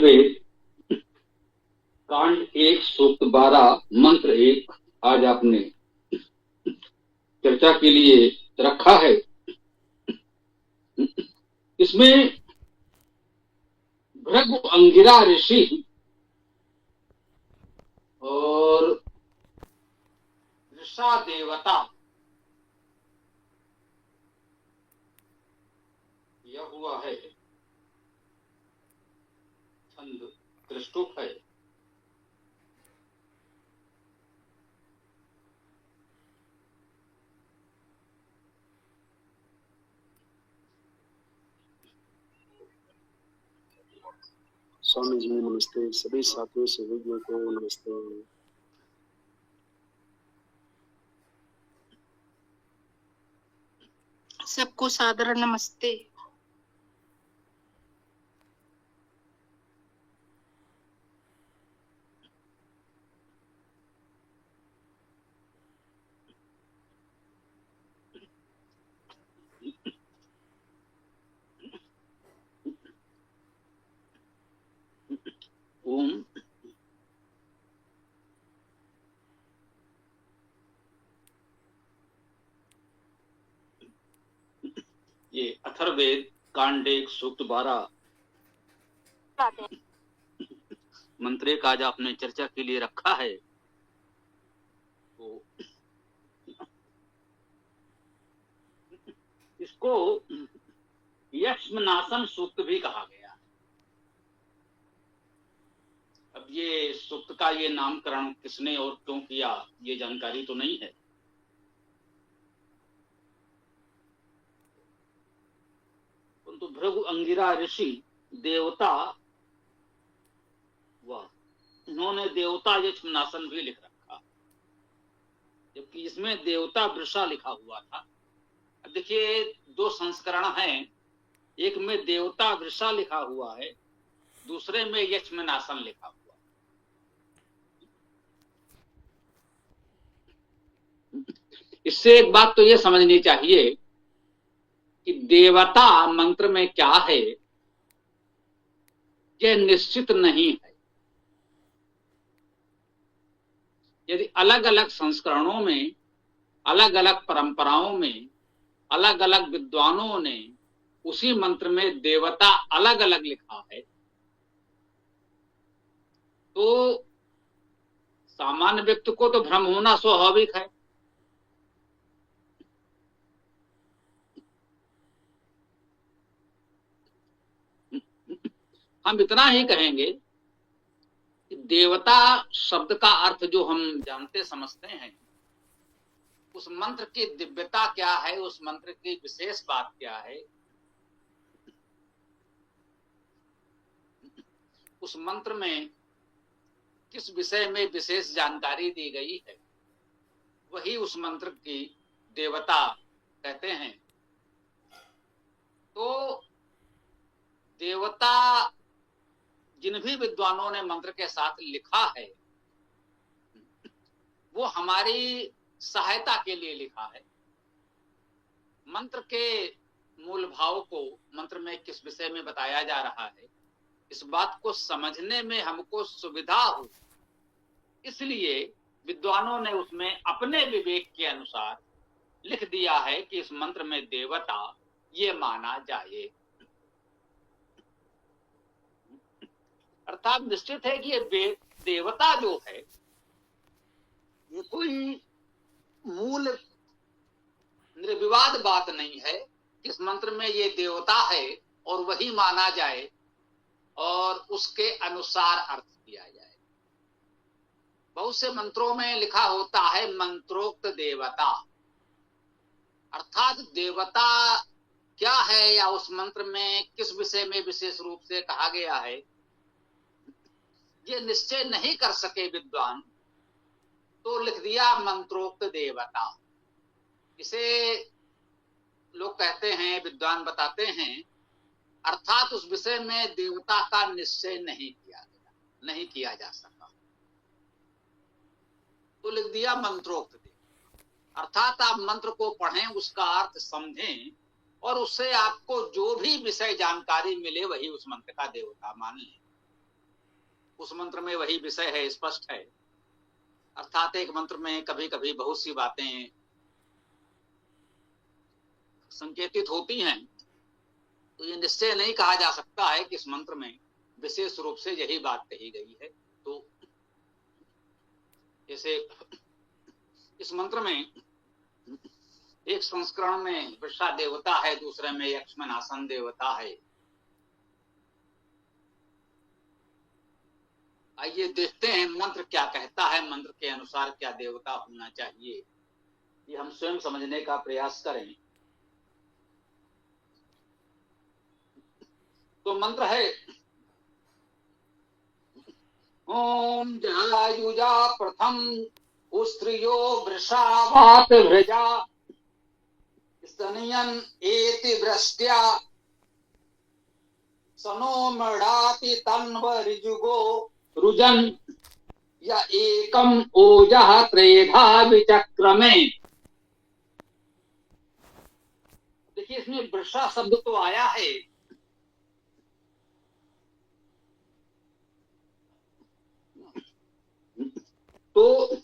अथर्ववेद कांड 1 सूक्त 12 मंत्र 1 आज आपने चर्चा के लिए रखा है। इसमें भृगु अंगिरा ऋषि और ऋषा देवता यह हुआ है छंद त्रिष्टुप है। स्वामी जी नमस्ते, सभी साथियों से विज्ञों को नमस्ते। सबको सादर नमस्ते। ओम ये अथर्ववेद कांड 1 सूक्त 12 मंत्र 1 आज आपने चर्चा के लिए रखा है। तो इसको यक्ष्मनासन सूक्त भी कहा गया। अब ये सूक्त का ये नामकरण किसने और क्यों किया ये जानकारी तो नहीं है। परंतु भृगु अंगिरा ऋषि देवता इन्होंने देवता यक्ष्मनासन भी लिख रखा, जबकि इसमें देवता वृषा लिखा हुआ था। अब देखिए दो संस्करण हैं, एक में देवता वृषा लिखा हुआ है, दूसरे में यक्ष्मनासन लिखा हुआ है। इससे एक बात तो ये समझनी चाहिए कि देवता मंत्र में क्या है यह निश्चित नहीं है। यदि अलग अलग संस्करणों में, अलग अलग परंपराओं में, अलग अलग विद्वानों ने उसी मंत्र में देवता अलग अलग लिखा है, तो सामान्य व्यक्ति को तो भ्रम होना स्वाभाविक है। हम इतना ही कहेंगे कि देवता शब्द का अर्थ जो हम जानते समझते हैं, उस मंत्र की दिव्यता क्या है, उस मंत्र की विशेष बात क्या है, उस मंत्र में किस विषय में विशेष जानकारी दी गई है, वही उस मंत्र की देवता कहते हैं। तो देवता जिन भी विद्वानों ने मंत्र के साथ लिखा है वो हमारी सहायता के लिए लिखा है। मंत्र के मूल भाव को, मंत्र में किस विषय में बताया जा रहा है, इस बात को समझने में हमको सुविधा हो, इसलिए विद्वानों ने उसमें अपने विवेक के अनुसार लिख दिया है कि इस मंत्र में देवता ये माना जाए। अर्थात निश्चित है कि ये देवता जो है ये कोई मूल निर्विवाद बात नहीं है कि इस मंत्र में ये देवता है और वही माना जाए और उसके अनुसार अर्थ किया जाए। बहुत से मंत्रों में लिखा होता है मंत्रोक्त देवता, अर्थात देवता क्या है या उस मंत्र में किस विषय में विशेष रूप से कहा गया है ये निश्चय नहीं कर सके विद्वान, तो लिख दिया मंत्रोक्त देवता। इसे लोग कहते हैं, विद्वान बताते हैं, अर्थात उस विषय में देवता का निश्चय नहीं किया गया, नहीं किया जा सका, तो लिख दिया मंत्रोक्त देवता। अर्थात आप मंत्र को पढ़ें, उसका अर्थ समझें और उससे आपको जो भी विषय जानकारी मिले वही उस मंत्र का देवता मान लें। उस मंत्र में वही विषय है, स्पष्ट है। अर्थात एक मंत्र में कभी कभी बहुत सी बातें संकेतित होती हैं, तो ये निश्चय नहीं कहा जा सकता है कि इस मंत्र में विशेष रूप से यही बात कही गई है। तो जैसे इस मंत्र में एक संस्करण में वृषा देवता है, दूसरे में यक्ष्मनासन देवता है। आइए देखते हैं मंत्र क्या कहता है, मंत्र के अनुसार क्या देवता होना चाहिए, ये हम स्वयं समझने का प्रयास करें। तो मंत्र है ओम जयायुजा प्रथम उस्त्रियो वृषावात भृजा स्तनियन एति वृष्ट्या सनो मृडाति तन्व ऋजुगो रुजन या एकम ओजः त्रेधा विचक्रमे। देखिए इसमें वृषा शब्द तो आया है, तो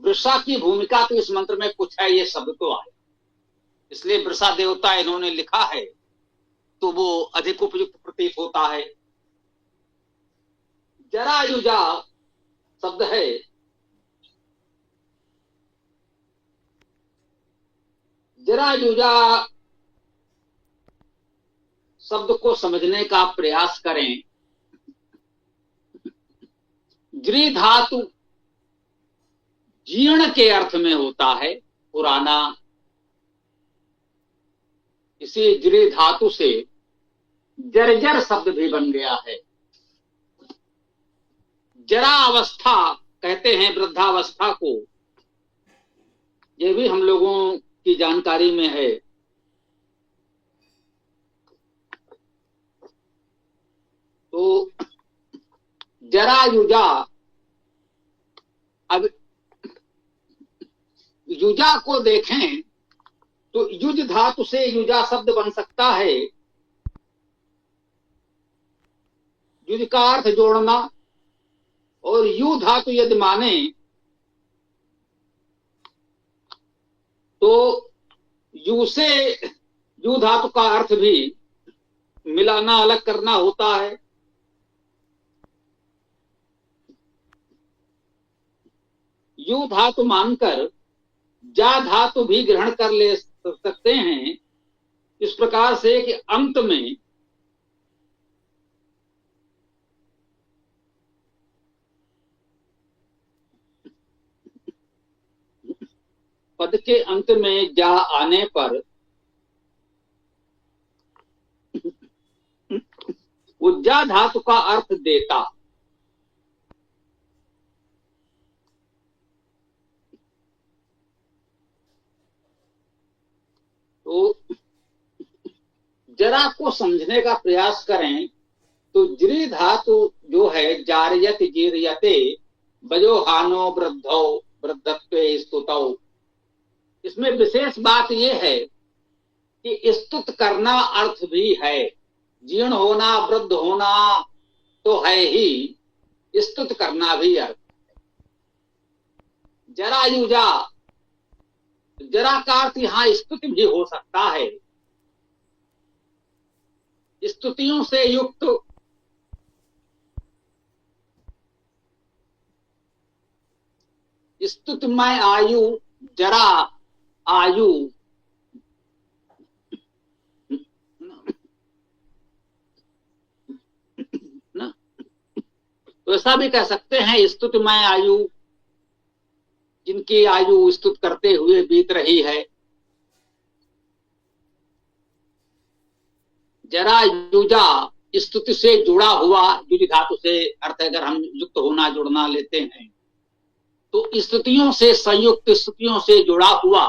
वृषा की भूमिका तो इस मंत्र में कुछ है, ये शब्द तो आए, इसलिए वृषा देवता इन्होंने लिखा है तो वो अधिक उपयुक्त प्रतीत होता है। जरायुजा शब्द है, जरायुजा शब्द को समझने का प्रयास करें। जृ धातु जीर्ण के अर्थ में होता है, पुराना। इसी जृ धातु से जर्जर शब्द भी बन गया है। जरा अवस्था कहते हैं वृद्धावस्था को, यह भी हम लोगों की जानकारी में है। तो जरा युजा, अब युजा को देखें तो युज धातु से युजा शब्द बन सकता है। युज का अर्थ जोड़ना, और यु धातु यदि माने तो यु से यु धातु का अर्थ भी मिलाना, अलग करना होता है। यु धातु मानकर जा धातु भी ग्रहण कर ले सकते हैं, इस प्रकार से कि अंत में पद के अंत में जा आने पर वो जा धातु का अर्थ देता। तो जरा को समझने का प्रयास करें तो जृ धातु जो है जार्यत जीर्यते बजोहानो वृद्धौ वृद्धत्वे स्तुतौ, इसमें विशेष बात यह है कि स्तुत करना अर्थ भी है। जीर्ण होना, वृद्ध होना तो है ही, स्तुत करना भी अर्थ है। जरायुजा, जरा का अर्थ यहां स्तुति भी हो सकता है। स्तुतियों से युक्त स्तुतिमय आयु, जरा आयु, ना तो ऐसा भी कह सकते हैं स्तुतिमय आयु, जिनकी आयु स्तुत करते हुए बीत रही है। जरा युजा स्तुति से जुड़ा हुआ, युज धातु से अर्थ अगर हम युक्त होना जुड़ना लेते हैं तो स्तुतियों से संयुक्त, स्तुतियों से जुड़ा हुआ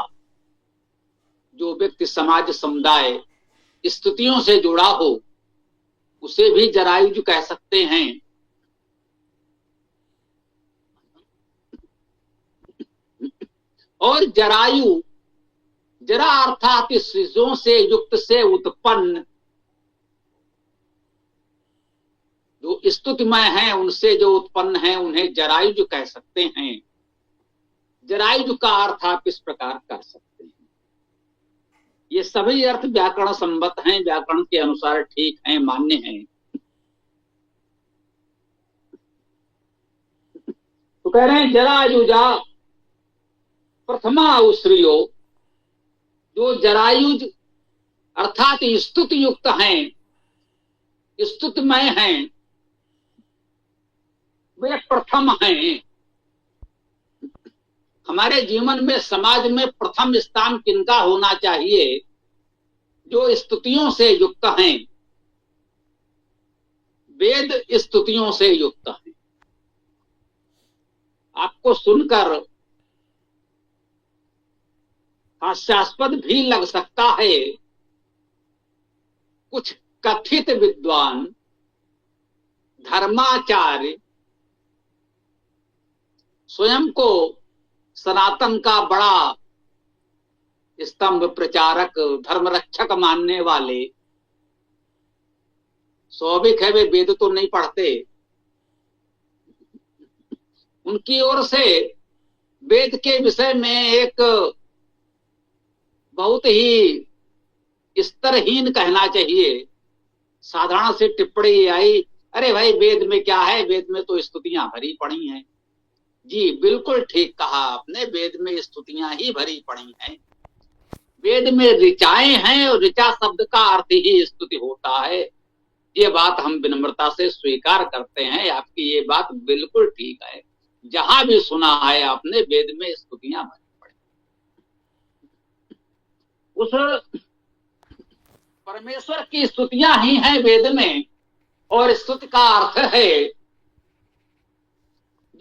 जो व्यक्ति समाज समुदाय स्तुतियों से जुड़ा हो उसे भी जरायुज कह सकते हैं। और जरायु, जरा अर्थात चीजों से युक्त से उत्पन्न जो स्तुतिमय हैं उनसे जो उत्पन्न हैं उन्हें जरायुज कह सकते हैं। जरायुज का अर्थ आप इस प्रकार कर सकते हैं। ये सभी अर्थ व्याकरण संबद्ध हैं, व्याकरण के अनुसार ठीक हैं, मान्य हैं। तो कह रहे हैं जरायुजा प्रथमा उश्रियो, जो जरायुज अर्थात स्तुति युक्त हैं, स्तुतिमय हैं, वे प्रथम हैं। हमारे जीवन में, समाज में प्रथम स्थान किनका होना चाहिए? जो स्तुतियों से युक्त हैं, वेद स्तुतियों से युक्त हैं। आपको सुनकर हास्यास्पद भी लग सकता है, कुछ कथित विद्वान धर्माचार्य स्वयं को सनातन का बड़ा स्तंभ प्रचारक, धर्मरक्षक मानने वाले, स्वाभाविक है वे वेद तो नहीं पढ़ते, उनकी ओर से वेद के विषय में एक बहुत ही स्तरहीन कहना चाहिए साधारण से टिप्पणी आई, अरे भाई वेद में क्या है, वेद में तो स्तुतियां भरी पड़ी हैं। जी बिल्कुल ठीक कहा आपने, वेद में स्तुतियां ही भरी पड़ी हैं। वेद में ऋचाएं हैं और ऋचा शब्द का अर्थ ही स्तुति होता है। ये बात हम विनम्रता से स्वीकार करते हैं, आपकी ये बात बिल्कुल ठीक है। जहां भी सुना है आपने, वेद में स्तुतियां भरी पड़ी। उस परमेश्वर की स्तुतियां ही हैं वेद में, और स्तुति का अर्थ है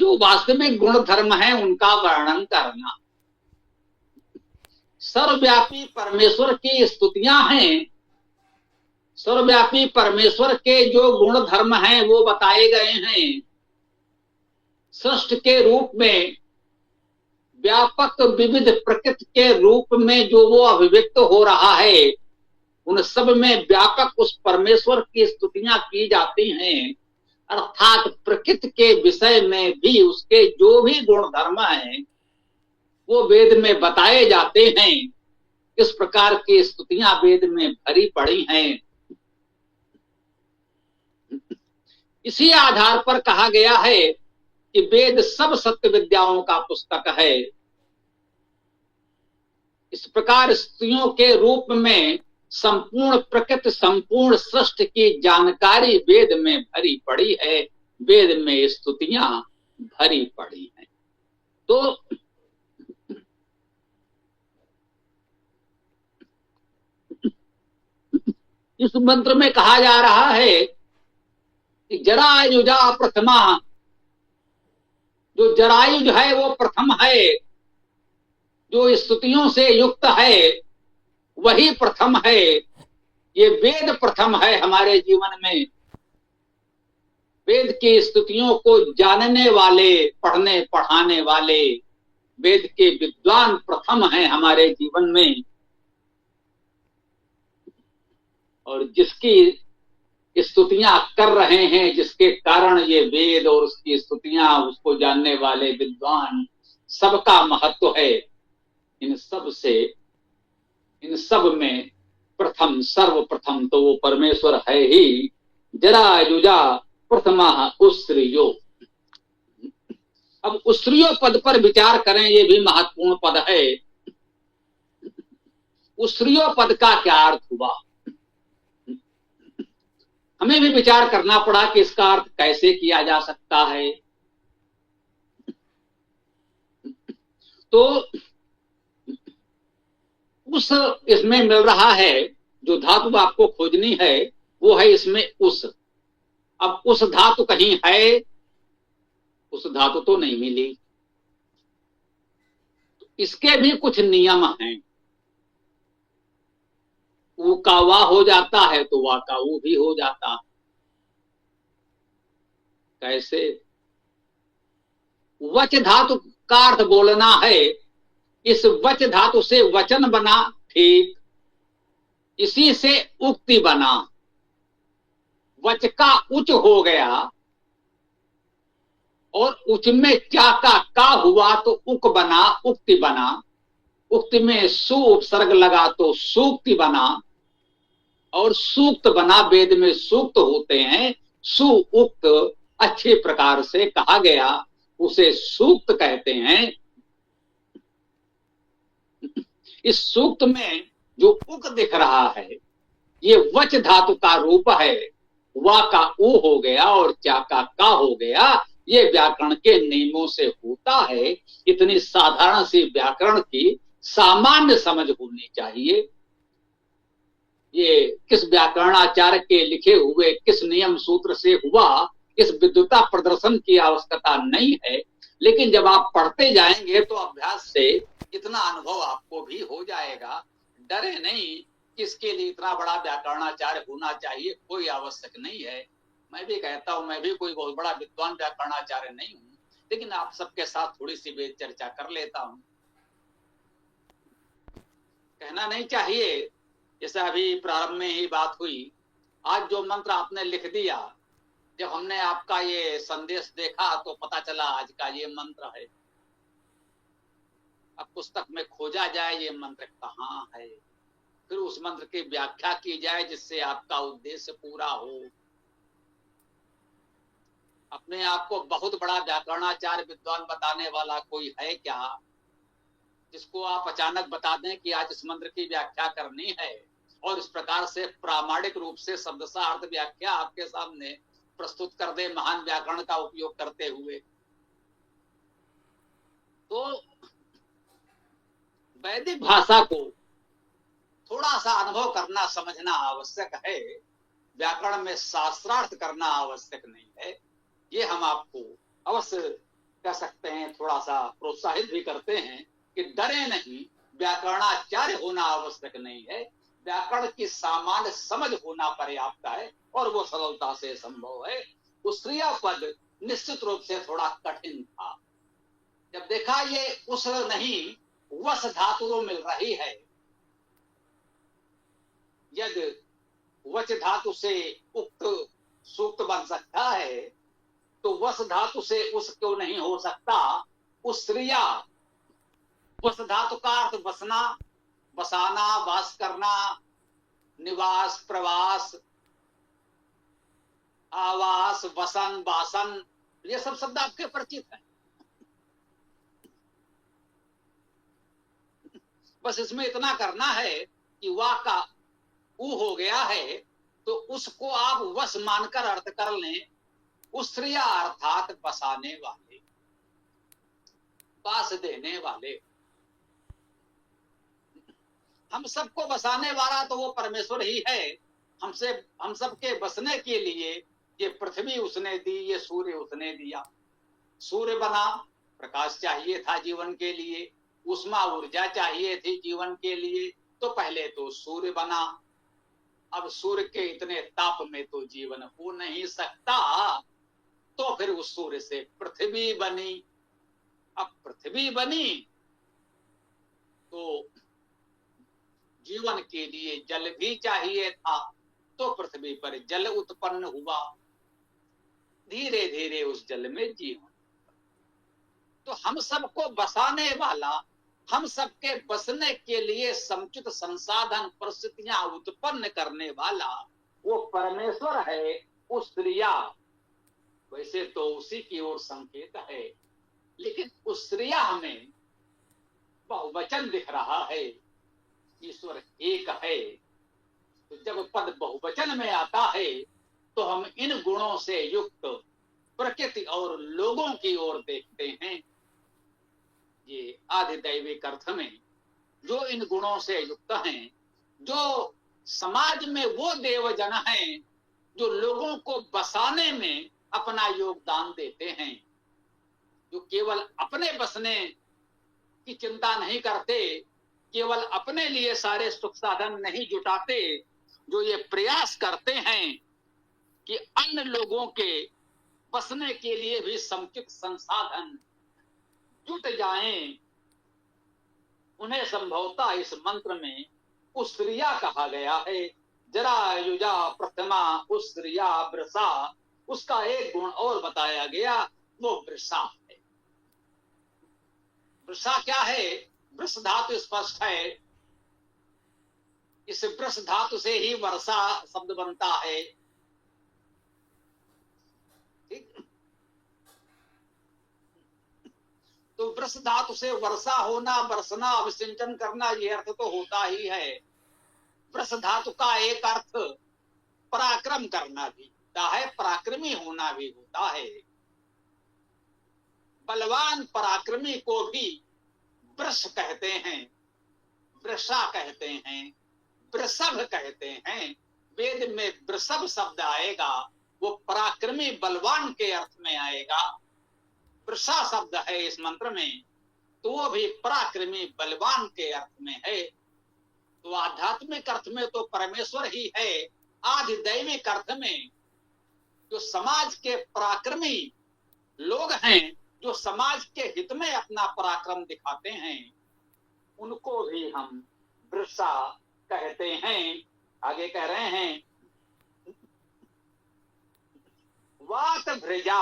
जो वास्तविक गुण धर्म है उनका वर्णन करना। सर्वव्यापी परमेश्वर की स्तुतियां हैं, सर्वव्यापी परमेश्वर के जो गुण धर्म हैं वो बताए गए हैं। सृष्टि के रूप में, व्यापक विविध प्रकृति के रूप में जो वो अभिव्यक्त हो रहा है, उन सब में व्यापक उस परमेश्वर की स्तुतियां की जाती हैं। अर्थात प्रकृति के विषय में भी उसके जो भी गुण धर्म हैं वो वेद में बताए जाते हैं। इस प्रकार की स्तुतियां वेद में भरी पड़ी हैं। इसी आधार पर कहा गया है कि वेद सब सत्य विद्याओं का पुस्तक है। इस प्रकार स्तुतियों के रूप में संपूर्ण प्रकृति, संपूर्ण सृष्टि की जानकारी वेद में भरी पड़ी है, वेद में स्तुतियां भरी पड़ी हैं। तो इस मंत्र में कहा जा रहा है कि जरायुजा प्रथमा, जो जरायुज है वो प्रथम है, जो स्तुतियों से युक्त है वही प्रथम है। ये वेद प्रथम है हमारे जीवन में। वेद की स्तुतियों को जानने वाले, पढ़ने पढ़ाने वाले वेद के विद्वान प्रथम हैं हमारे जीवन में। और जिसकी स्तुतियां कर रहे हैं, जिसके कारण ये वेद और उसकी स्तुतियां, उसको जानने वाले विद्वान, सबका महत्व है। इन सब में प्रथम, सर्वप्रथम तो वो परमेश्वर है ही। जरायुजा प्रथमा उश्रियो। अब उश्रियो पद पर विचार करें, ये भी महत्वपूर्ण पद है। उश्रियो पद का क्या अर्थ हुआ? हमें भी विचार करना पड़ा कि इसका अर्थ कैसे किया जा सकता है। तो उस इसमें मिल रहा है, जो धातु आपको खोजनी है वो है इसमें उस। अब उस धातु कहीं है, उस धातु तो नहीं मिली। इसके भी कुछ नियम हैं। ऊ का वा हो जाता है तो वा का ऊ भी हो जाता है। कैसे? वच धातु का अर्थ बोलना है, इस वच धातु से वचन बना, ठीक, इसी से उक्ति बना। वच का उच हो गया और उच में क्या का हुआ तो उक बना, उक्ति बना। उक्ति में सु उपसर्ग लगा तो सूक्ति बना और सूक्त बना। वेद में सूक्त होते हैं, सु उक्त अच्छे प्रकार से कहा गया, उसे सूक्त कहते हैं। इस सूक्त में जो उक दिख रहा है ये वच धातु का रूप है। वा का ऊ हो गया और चा का हो गया। ये व्याकरण के नियमों से होता है। इतनी साधारण सी व्याकरण की सामान्य समझ होनी चाहिए। ये किस व्याकरणाचार्य के लिखे हुए किस नियम सूत्र से हुआ, इस विद्वता प्रदर्शन की आवश्यकता नहीं है। लेकिन जब आप पढ़ते जाएंगे तो अभ्यास से इतना अनुभव आपको भी हो जाएगा। डरे नहीं, इसके लिए इतना बड़ा व्याकरणाचार्य होना चाहिए, कोई आवश्यक नहीं है। मैं भी कहता हूं, मैं भी कोई बहुत बड़ा विद्वान व्याकरणाचार्य नहीं हूं, लेकिन आप सबके साथ थोड़ी सी वेद चर्चा कर लेता हूं। कहना नहीं चाहिए, जैसे अभी प्रारंभ में ही बात हुई, आज जो मंत्र आपने लिख दिया, जब हमने आपका ये संदेश देखा तो पता चला आज का ये मंत्र है। अब पुस्तक में खोजा जाए ये मंत्र कहाँ है, फिर उस मंत्र की व्याख्या की जाए जिससे आपका उद्देश्य पूरा हो। अपने आप को बहुत बड़ा व्याकरणाचार्य विद्वान बताने वाला कोई है क्या, जिसको आप अचानक बता दें कि आज इस मंत्र की व्याख्या करनी है और इस प्रकार से प्रामाणिक रूप से शब्दशः अर्थ व्याख्या आपके सामने प्रस्तुत कर दे महान व्याकरण का उपयोग करते हुए। तो वैदिक भाषा को थोड़ा सा अनुभव करना समझना आवश्यक है। व्याकरण में शास्त्रार्थ करना आवश्यक नहीं है। ये हम आपको अवश्य कह सकते हैं, थोड़ा सा प्रोत्साहित भी करते हैं कि डरे नहीं, व्याकरणाचार्य होना आवश्यक नहीं है। व्याकरण की सामान्य समझ होना पर्याप्त है और वो सरलता से संभव है। उसरिया पद निश्चित रूप से थोड़ा कठिन था। जब देखा ये उस नहीं वस धातु मिल रही है, यदि वच धातु से उक्त सूक्त बन सकता है तो वस धातु से उस क्यों नहीं हो सकता। उसरिया, वस धातु का अर्थ बसना, बसाना, वास करना, निवास, प्रवास, आवास, वसन, वासन, ये सब शब्द आपके परिचित हैं। बस इसमें इतना करना है कि वा का ऊ हो गया है तो उसको आप वश मानकर अर्थ कर लें। उसरिया अर्थात बसाने वाले, पास देने वाले। हम सबको बसाने वाला तो वो परमेश्वर ही है। हम सबके बसने के लिए ये पृथ्वी उसने दी, ये सूर्य उसने दिया। सूर्य बना, प्रकाश चाहिए था जीवन के लिए, उष्मा ऊर्जा चाहिए थी जीवन के लिए, तो पहले तो सूर्य बना। अब सूर्य के इतने ताप में तो जीवन हो नहीं सकता, तो फिर उस सूर्य से पृथ्वी बनी। अब पृथ्वी बनी तो जीवन के लिए जल भी चाहिए था, तो पृथ्वी पर जल उत्पन्न हुआ। धीरे धीरे उस जल में जीवन। तो हम सबको बसाने वाला, हम सबके बसने के लिए समुचित संसाधन परिस्थितियां उत्पन्न करने वाला वो परमेश्वर है। उस क्रिया वैसे तो उसी की ओर संकेत है, लेकिन उस क्रिया हमें बहुवचन दिख रहा है। ईश्वर एक है, तो जब पद बहुवचन में आता है तो हम इन गुणों से युक्त प्रकृति और लोगों की ओर देखते हैं। ये आधिदैविक अर्थ में जो इन गुणों से युक्त हैं, जो समाज में वो देवजन हैं जो लोगों को बसाने में अपना योगदान देते हैं, जो केवल अपने बसने की चिंता नहीं करते, केवल अपने लिए सारे सुख साधन नहीं जुटाते, जो ये प्रयास करते हैं कि अन्य लोगों के बसने के लिए भी समुचित संसाधन जुट जाएं, उन्हें संभवतः इस मंत्र में उसरिया कहा गया है। जरायुजा प्रथमा उस्रिया वृषा, उसका एक गुण और बताया गया, वो वृषा है। वृषा क्या है? वृष धातु स्पष्ट है, इस वृष धातु से ही वर्षा शब्द बनता है। ठीक, तो वृष धातु से वर्षा होना, बरसना, अभिसिंचन करना, ये अर्थ तो होता ही है। वृष धातु का एक अर्थ पराक्रम करना भी होता है, पराक्रमी होना भी होता है। बलवान पराक्रमी को भी वृष कहते हैं, वृषा कहते हैं, वृषभ कहते हैं। वेद में वृषभ शब्द आएगा, वो पराक्रमी बलवान के अर्थ में आएगा। वृषा शब्द है इस मंत्र में, तो वो भी पराक्रमी बलवान के अर्थ में है। तो आध्यात्मिक अर्थ में तो परमेश्वर ही है, आधिदैविक अर्थ में जो समाज के पराक्रमी लोग हैं, जो समाज के हित में अपना पराक्रम दिखाते हैं, उनको भी हम वृषा कहते हैं। आगे कह रहे हैं, वात भृजा,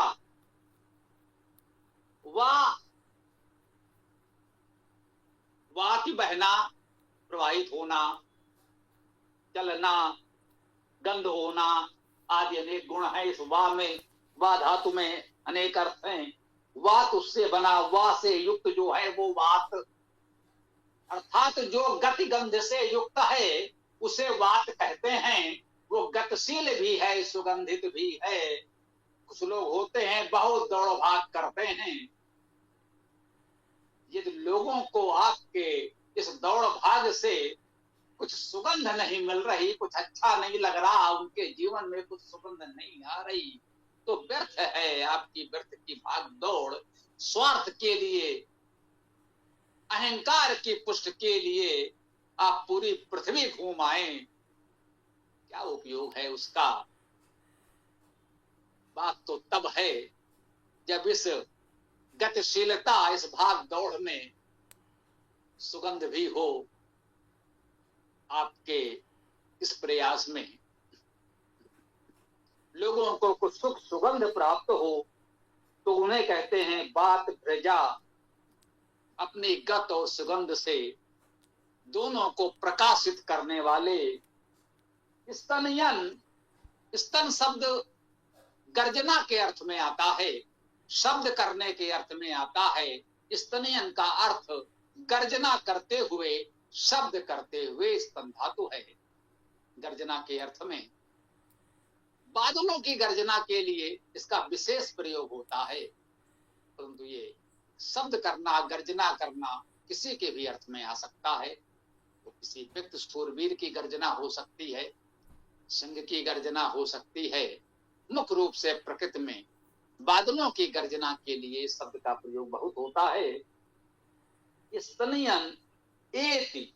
वाति बहना, प्रवाहित होना, चलना, गंध होना आदि अनेक गुण है इस वा में। वा धातु में अनेक अर्थ हैं। वात उससे बना, वा से युक्त जो है वो वात, अर्थात जो गति गंध से युक्त है उसे वात कहते हैं। वो गतिशील भी है, सुगंधित भी है। कुछ लोग होते हैं बहुत दौड़ भाग करते हैं, यदि लोगों को आपके इस दौड़ भाग से कुछ सुगंध नहीं मिल रही, कुछ अच्छा नहीं लग रहा, उनके जीवन में कुछ सुगंध नहीं आ रही, तो व्यर्थ है आपकी व्यर्थ की भाग दौड़। स्वार्थ के लिए, अहंकार की पुष्ट के लिए आप पूरी पृथ्वी घूम आए, क्या उपयोग है उसका? बात तो तब है जब इस गतिशीलता, इस भाग दौड़ में सुगंध भी हो आपके इस प्रयास में, लोगों को कुछ सुख सुगंध प्राप्त हो, तो उन्हें कहते हैं बात प्रजा। अपनी गत और सुगंध से दोनों को प्रकाशित करने वाले। स्तनयन, स्तन शब्द गर्जना के अर्थ में आता है, शब्द करने के अर्थ में आता है। स्तनयन का अर्थ गर्जना करते हुए, शब्द करते हुए स्तन धातु है गर्जना के अर्थ में। बादलों की गर्जना के लिए इसका विशेष प्रयोग होता है, परंतु ये शब्द करना, गर्जना करना किसी के भी अर्थ में आ सकता है। तो किसी व्यक्ति शूरवीर की गर्जना हो सकती है, सिंह की गर्जना हो सकती है। मुख्य रूप से प्रकृति में बादलों की गर्जना के लिए शब्द का प्रयोग बहुत होता है। स्तनयन एति,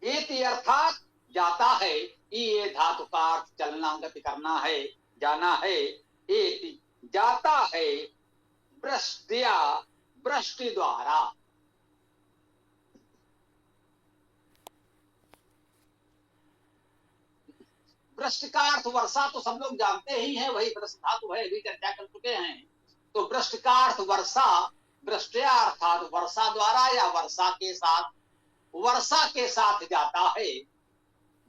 एति अर्थात जाता है। ये धातु का अर्थ चलना, गति करना है, जाना है। एति जाता है, वृष्टिया, वृष्टि द्वारा। वृष्टि का अर्थ वर्षा तो सब लोग जानते ही हैं, वही वृष्टि धातु है, अभी चर्चा कर चुके हैं। तो वृष्टि का अर्थ वर्षा, वृष्टिया अर्थात वर्षा द्वारा या वर्षा के साथ, वर्षा के साथ जाता है,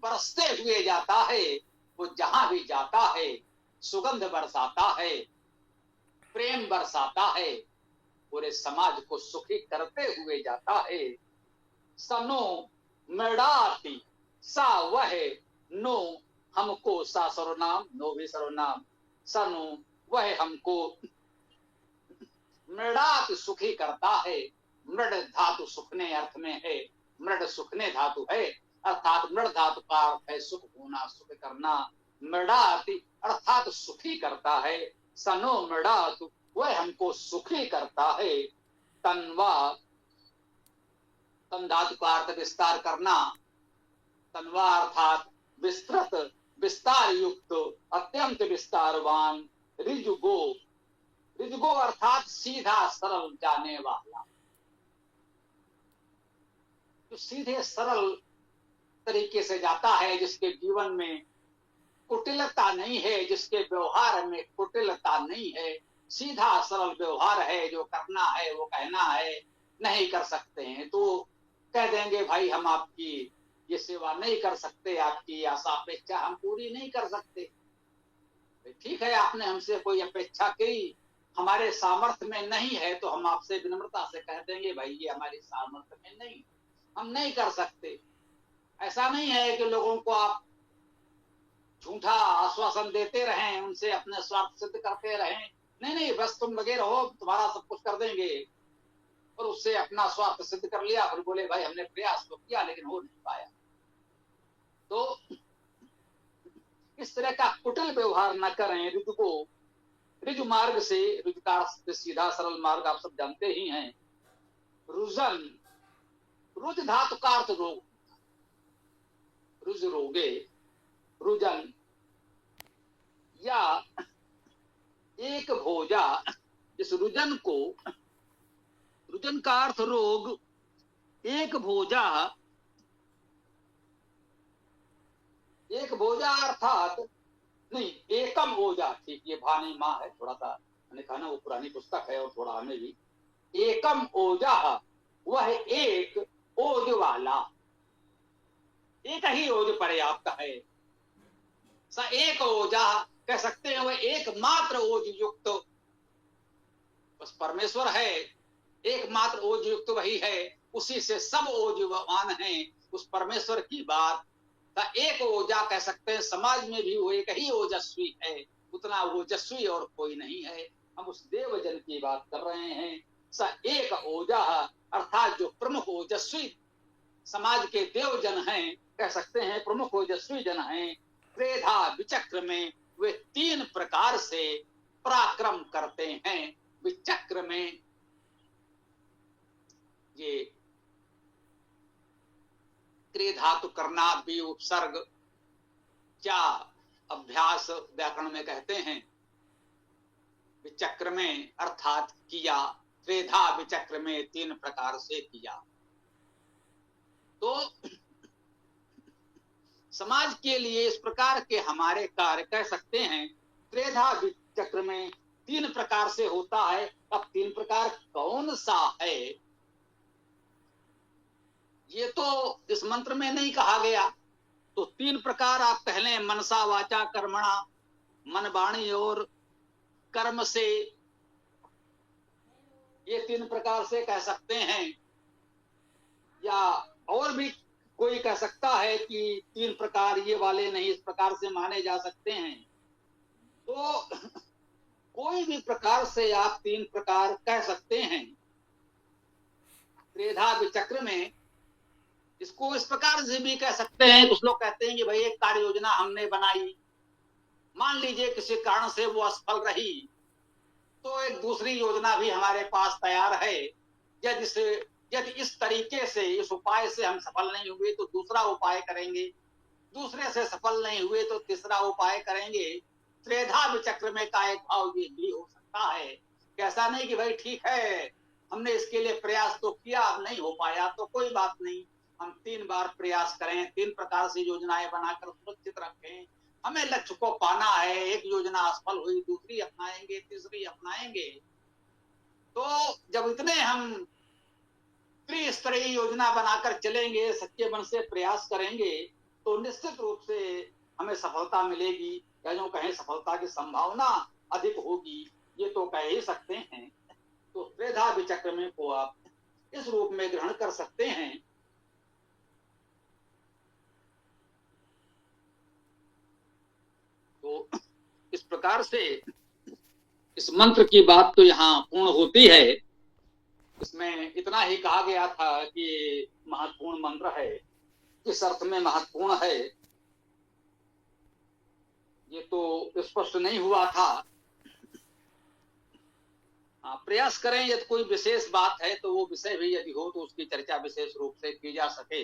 बरसते हुए जाता है। वो जहां भी जाता है सुगंध बरसाता है, प्रेम बरसाता है, पूरे समाज को सुखी करते हुए जाता है। सनो मृडाति, सा वह, नो हमको, सा सर्वनाम, नो भी सर्वनाम। सनु वह हमको मृडात सुखी करता है। मृड धातु सुखने अर्थ में है, मृड सुखने धातु है, अर्थात मृड धातु का अर्थ है सुख होना, सुख करना। मृडाति अर्थात सुखी करता है। सनो मृडातु वह हमको सुखी करता है। तन्वा, तन धातु का अर्थ विस्तार करना। तन्वा अर्थात विस्तृत, विस्तार युक्त, अत्यंत विस्तारवान। ऋजुगो, ऋजुगो अर्थात सीधा सरल जाने वाला, जो सीधे सरल तरीके से जाता है, जिसके जीवन में कुटिलता नहीं है, जिसके व्यवहार में कुटिलता नहीं है, सीधा सरल व्यवहार है, जो करना है वो कहना है, नहीं कर सकते हैं तो कह देंगे भाई हम आपकी ये सेवा नहीं कर सकते, आपकी आशा अपेक्षा हम पूरी नहीं कर सकते। ठीक है, आपने हमसे कोई अपेक्षा की, हमारे सामर्थ्य में नहीं है, तो हम आपसे विनम्रता से कह देंगे भाई ये हमारी सामर्थ्य में नहीं, हम नहीं कर सकते। ऐसा नहीं है कि लोगों को आप झूठा आश्वासन देते रहें, उनसे अपने स्वार्थ सिद्ध करते रहें, नहीं नहीं बस तुम लगे रहो, तुम्हारा सब कुछ कर देंगे, और उससे अपना स्वार्थ सिद्ध कर लिया, फिर बोले भाई हमने प्रयास तो किया लेकिन हो नहीं पाया। तो इस तरह का कुटिल व्यवहार न करें। ऋतु को ऋजु मार्ग से, ऋजु का सीधा सरल मार्ग आप सब जानते ही हैं। रुजन, रुज धातु का अर्थ रोग, रुज रोगे, रुजन या एक भोजा, इस रुजन को, रुजन का अर्थ रोग, एक भोजा, एक भोजा अर्थात नहीं एकम ओजा, ठीक ये भानी माँ है, थोड़ा सा मैंने कहा ना वो पुरानी पुस्तक है और थोड़ा हमें भी। एकम ओजा, वह एक ओज वाला, एक ही ओज पर्याप्त है। एक ओजा कह सकते हैं, वह एकमात्र ओज युक्त बस परमेश्वर है, एकमात्र ओज युक्त वही है, उसी से सब ओजवान हैं, उस परमेश्वर की बात एक ओजा कह सकते हैं। समाज में भी वो एक ही ओजस्वी है, उतना ओजस्वी और कोई नहीं है। हम उस देवजन की बात कर रहे हैं। स एक ओजा अर्थात जो प्रमुख ओजस्वी समाज के देवजन हैं, कह सकते हैं प्रमुख ओजस्वी जन हैं। त्रेधा विचक्र में वे तीन प्रकार से पराक्रम करते हैं। विचक्र में ये क्रिय धातु करना भी उपसर्ग क्या अभ्यास व्याकरण में कहते हैं। विचक्र में अर्थात किया, त्रेधा विचक्र में तीन प्रकार से किया। तो समाज के लिए इस प्रकार के हमारे कार्य कह सकते हैं त्रेधा विचक्र में तीन प्रकार से होता है। अब तीन प्रकार कौन सा है ये तो इस मंत्र में नहीं कहा गया। तो तीन प्रकार आप कह लें, मनसा वाचा कर्मणा, मन वाणी और कर्म से, ये तीन प्रकार से कह सकते हैं। या और भी कोई कह सकता है कि तीन प्रकार ये वाले नहीं, इस प्रकार से माने जा सकते हैं। तो कोई भी प्रकार से आप तीन प्रकार कह सकते हैं। त्रेधा विचक्र में इसको इस प्रकार से भी कह सकते हैं। कुछ लोग कहते हैं कि भाई एक कार्य योजना हमने बनाई, मान लीजिए किसी कारण से वो असफल रही, तो एक दूसरी योजना भी हमारे पास तैयार है। यदि इस तरीके से, इस उपाय से हम सफल नहीं हुए तो दूसरा उपाय करेंगे, दूसरे से सफल नहीं हुए तो तीसरा उपाय करेंगे। त्रेधा विचक्र में का एक भाव ये भी हो सकता है। कैसा नहीं कि भाई ठीक है हमने इसके लिए प्रयास तो किया, अब नहीं हो पाया तो कोई बात नहीं, हम 3 बार प्रयास करें, 3 प्रकार से योजनाएं बनाकर सुरक्षित रखें। हमें लक्ष्य को पाना है, एक योजना असफल हुई दूसरी अपनाएंगे, तीसरी अपनाएंगे। तो जब इतने हम त्रिस्तरीय योजना बनाकर चलेंगे, सच्चे मन से प्रयास करेंगे, तो निश्चित रूप से हमें सफलता मिलेगी, या जो कहें सफलता की संभावना अधिक होगी, ये तो कह ही सकते हैं। तो त्रिधा विचक्र में को आप इस रूप में ग्रहण कर सकते हैं। तो इस प्रकार से इस मंत्र की बात तो यहाँ पूर्ण होती है। इसमें इतना ही कहा गया था कि महत्वपूर्ण मंत्र है, किस अर्थ में महत्वपूर्ण है ये तो स्पष्ट नहीं हुआ था। प्रयास करें, यदि कोई विशेष बात है तो वो विषय भी यदि हो तो उसकी चर्चा विशेष रूप से की जा सके।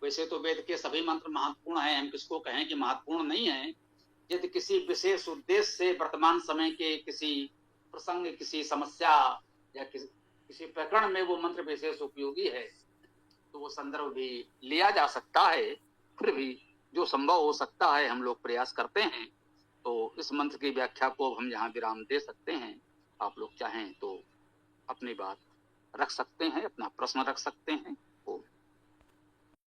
वैसे तो वेद के सभी मंत्र महत्वपूर्ण हैं, हम किसको कहें कि महत्वपूर्ण नहीं है। यदि किसी विशेष उद्देश्य से वर्तमान समय के किसी प्रसंग, किसी समस्या या किसी प्रकरण में वो मंत्र विशेष उपयोगी है तो वो संदर्भ भी लिया जा सकता है। फिर भी जो संभव हो सकता है हम लोग प्रयास करते हैं। तो इस मंत्र की व्याख्या को हम यहाँ विराम दे सकते हैं। आप लोग चाहें तो अपनी बात रख सकते हैं, अपना प्रश्न रख सकते हैं।